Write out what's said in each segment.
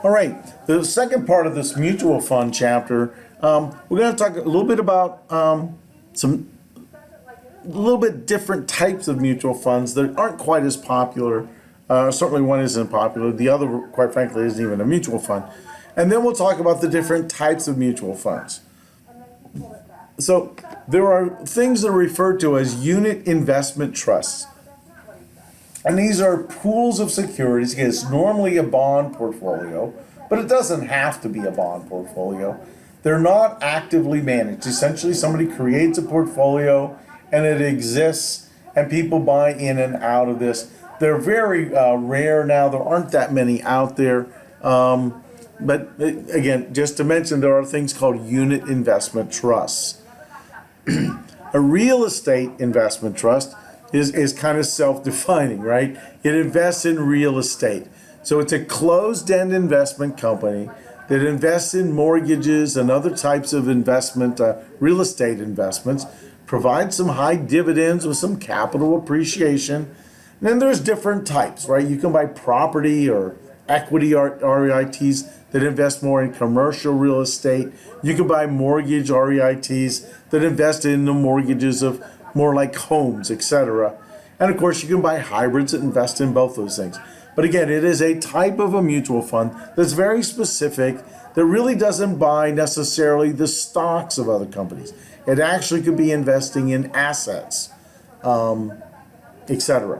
All right, the second part of this mutual fund chapter, we're going to talk a little bit about some a little bit different types of mutual funds that aren't quite as popular. Certainly one isn't popular. The other, quite frankly, isn't even a mutual fund. And then we'll talk about the different types of mutual funds. So there are things that are referred to as unit investment trusts. And these are pools of securities. It's normally a bond portfolio, but it doesn't have to be a bond portfolio. They're not actively managed. Essentially, somebody creates a portfolio and it exists, and people buy in and out of this. They're very rare now. There aren't that many out there. But again, just to mention, there are things called unit investment trusts. A real estate investment trust is kind of self-defining, right? It invests in real estate. So it's a closed-end investment company that invests in mortgages and other types of investment, real estate investments, provides some high dividends with some capital appreciation. And then there's different types, right? You can buy property or equity REITs that invest more in commercial real estate. You can buy mortgage REITs that invest in the mortgages of more like homes, etc. And of course, you can buy hybrids that invest in both those things. But again, it is a type of a mutual fund that's very specific, that really doesn't buy necessarily the stocks of other companies. It actually could be investing in assets, etc.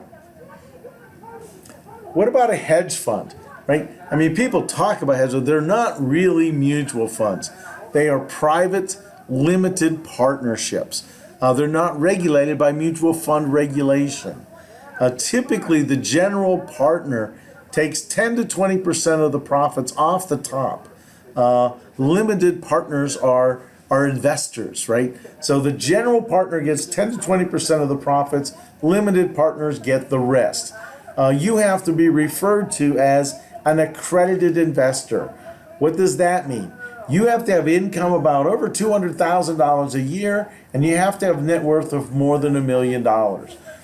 What about a hedge fund, right? I mean, people talk about hedge funds. They're not really mutual funds. They are private, limited partnerships. They're not regulated by mutual fund regulation. Typically, the general partner takes 10 to 20% of the profits off the top. Limited partners are investors, right? So the general partner gets 10 to 20% of the profits. Limited partners get the rest. You have to be referred to as an accredited investor. What does that mean? You have to have income about over $200,000 a year, and you have to have net worth of more than $1 million.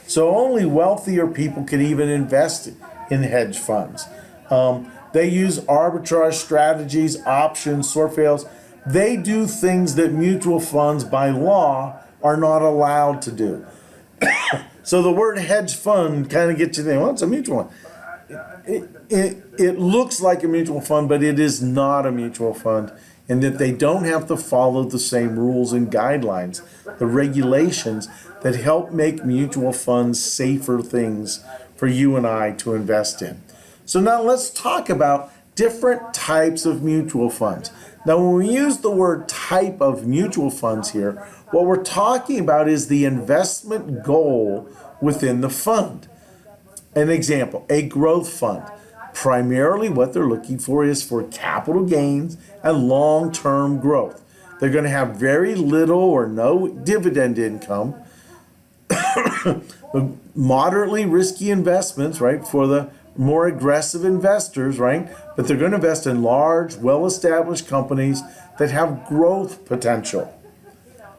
So only wealthier people can even invest in hedge funds. They use arbitrage strategies, options, short fails. They do things that mutual funds by law are not allowed to do. So the word hedge fund kind of gets you there. Well, it's a mutual fund. It looks like a mutual fund, but it is not a mutual fund, in that they don't have to follow the same rules and guidelines, the regulations that help make mutual funds safer things for you and I to invest in. So now let's talk about different types of mutual funds. Now, when we use the word type of mutual funds here, what we're talking about is the investment goal within the fund. An example, a growth fund. Primarily what they're looking for is for capital gains and long-term growth. They're going to have very little or no dividend income, moderately risky investments, right, for the more aggressive investors, right? But they're going to invest in large, well-established companies that have growth potential.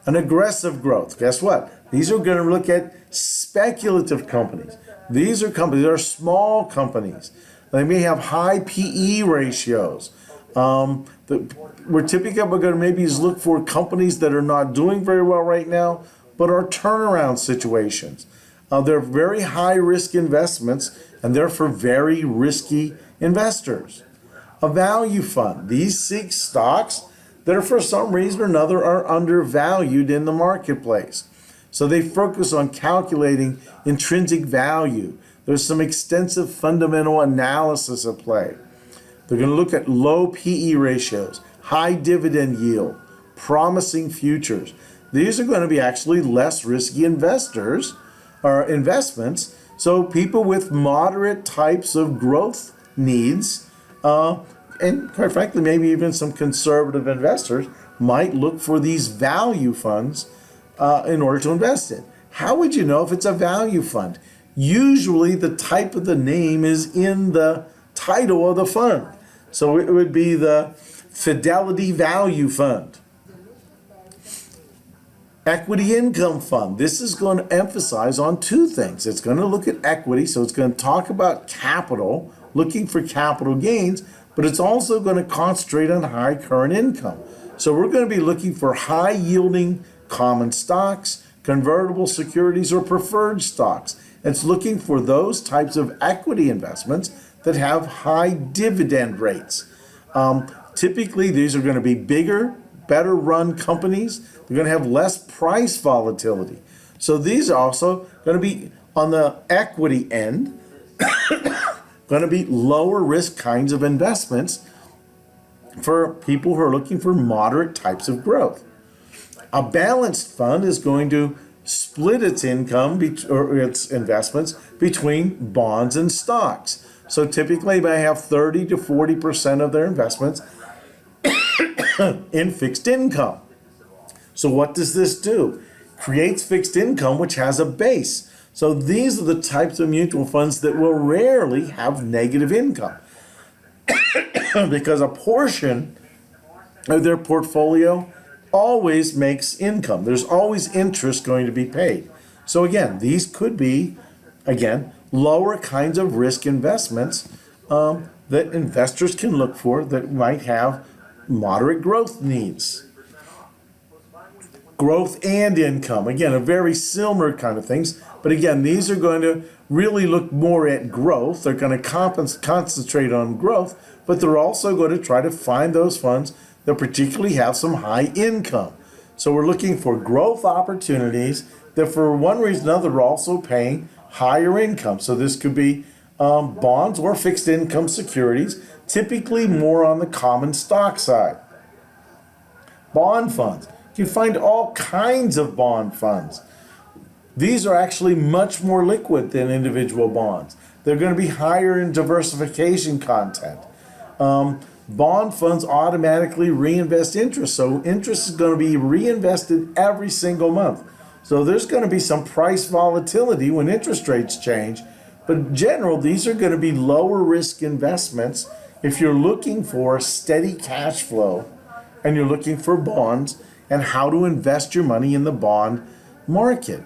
An aggressive growth, guess what? These are going to look at speculative companies. These are companies that are small companies. They may have high PE ratios. We're typically going to maybe look for companies that are not doing very well right now, but are turnaround situations. They're very high risk investments, and they're for very risky investors. A value fund. These seek stocks that are for some reason or another are undervalued in the marketplace. So they focus on calculating intrinsic value. There's some extensive fundamental analysis at play. They're going to look at low PE ratios, high dividend yield, promising futures. These are going to be actually less risky investors or investments. So people with moderate types of growth needs, and quite frankly, maybe even some conservative investors might look for these value funds in order to invest in. How would you know if it's a value fund? Usually the type of the name is in the title of the fund. So it would be the Fidelity Value Fund. Equity Income Fund. This is going to emphasize on two things. It's going to look at equity, so it's going to talk about capital, looking for capital gains, but it's also going to concentrate on high current income. So we're going to be looking for high yielding common stocks, convertible securities, or preferred stocks. It's looking for those types of equity investments that have high dividend rates. Typically, these are going to be bigger, better run companies. They're going to have less price volatility. So these are also going to be on the equity end, going to be lower risk kinds of investments for people who are looking for moderate types of growth. A balanced fund is going to split its income or its investments between bonds and stocks. So typically they have 30 to 40% of their investments in fixed income. So what does this do? Creates fixed income which has a base. So these are the types of mutual funds that will rarely have negative income because a portion of their portfolio always makes income. There's always interest going to be paid. So again, these could be, again, lower kinds of risk investments that investors can look for that might have moderate growth needs. Growth and income, again, a very similar kind of things. But again, these are going to really look more at growth. They're going to concentrate on growth, but they're also going to try to find those funds that particularly have some high income. So we're looking for growth opportunities that for one reason or another are also paying higher income. So this could be bonds or fixed income securities, typically more on the common stock side. Bond funds. You can find all kinds of bond funds. These are actually much more liquid than individual bonds. They're going to be higher in diversification content. Bond funds automatically reinvest interest. So interest is going to be reinvested every single month. So there's going to be some price volatility when interest rates change. But in general, these are going to be lower risk investments if you're looking for steady cash flow and you're looking for bonds and how to invest your money in the bond market.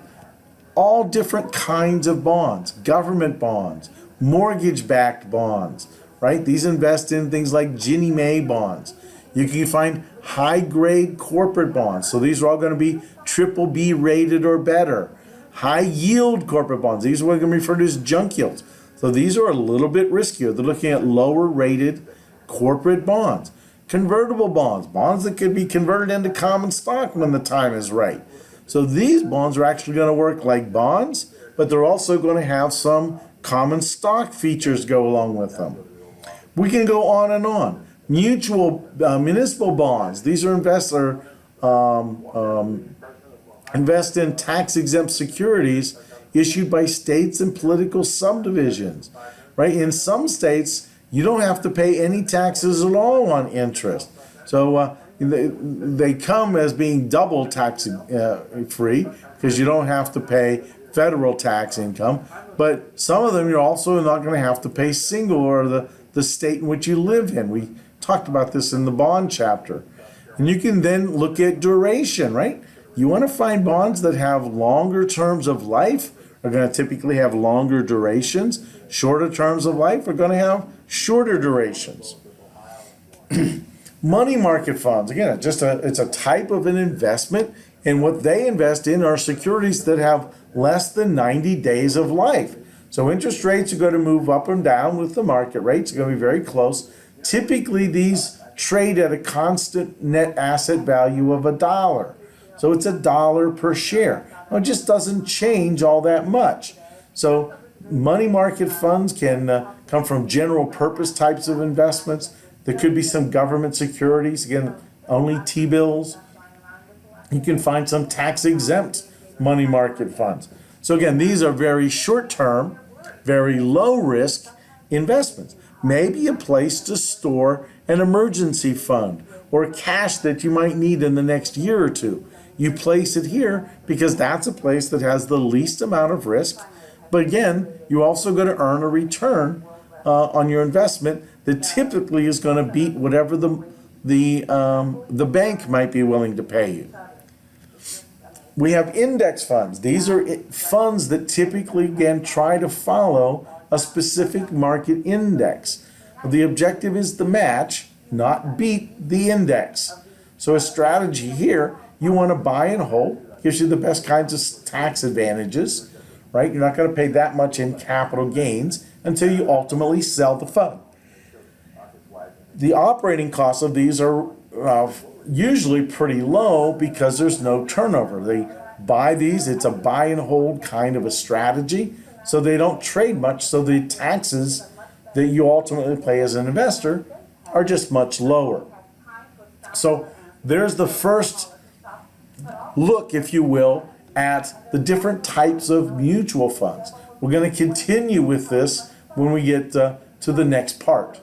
All different kinds of bonds, government bonds, mortgage-backed bonds, right? These invest in things like Ginnie Mae bonds. You can find high-grade corporate bonds. So these are all going to be triple B rated or better. High-yield corporate bonds. These are what we're going to refer to as junk yields. So these are a little bit riskier. They're looking at lower-rated corporate bonds. Convertible bonds, bonds that could be converted into common stock when the time is right. So these bonds are actually going to work like bonds, but they're also going to have some common stock features go along with them. We can go on and on. Municipal bonds. These are invest in tax-exempt securities issued by states and political subdivisions. Right? In some states, you don't have to pay any taxes at all on interest. So they come as being double tax free because you don't have to pay federal tax income. But some of them you're also not going to have to pay single or the state in which you live in. We talked about this in the bond chapter. And you can then look at duration, right? You want to find bonds that have longer terms of life are going to typically have longer durations. Shorter terms of life are going to have shorter durations. Money market funds, again, it's a type of an investment, and what they invest in are securities that have less than 90 days of life. So interest rates are going to move up and down with the market rates. It's going to be very close. Typically, these trade at a constant net asset value of $1. So it's $1 per share. Now, it just doesn't change all that much. So money market funds can come from general purpose types of investments. There could be some government securities, again, only T-bills. You can find some tax-exempt money market funds. So again, these are very short-term, very low-risk investments. Maybe a place to store an emergency fund or cash that you might need in the next year or two. You place it here because that's a place that has the least amount of risk. But again, you're also going to earn a return on your investment that typically is going to beat whatever the bank might be willing to pay you. We have index funds. These are funds that typically, again, try to follow a specific market index. The objective is to match, not beat the index. So a strategy here, you want to buy and hold, gives you the best kinds of tax advantages, right? You're not going to pay that much in capital gains until you ultimately sell the fund. The operating costs of these are usually pretty low because there's no turnover. They buy these, it's a buy and hold kind of a strategy, so they don't trade much, so the taxes that you ultimately pay as an investor are just much lower. So there's the first look, if you will, at the different types of mutual funds. We're going to continue with this when we get to the next part.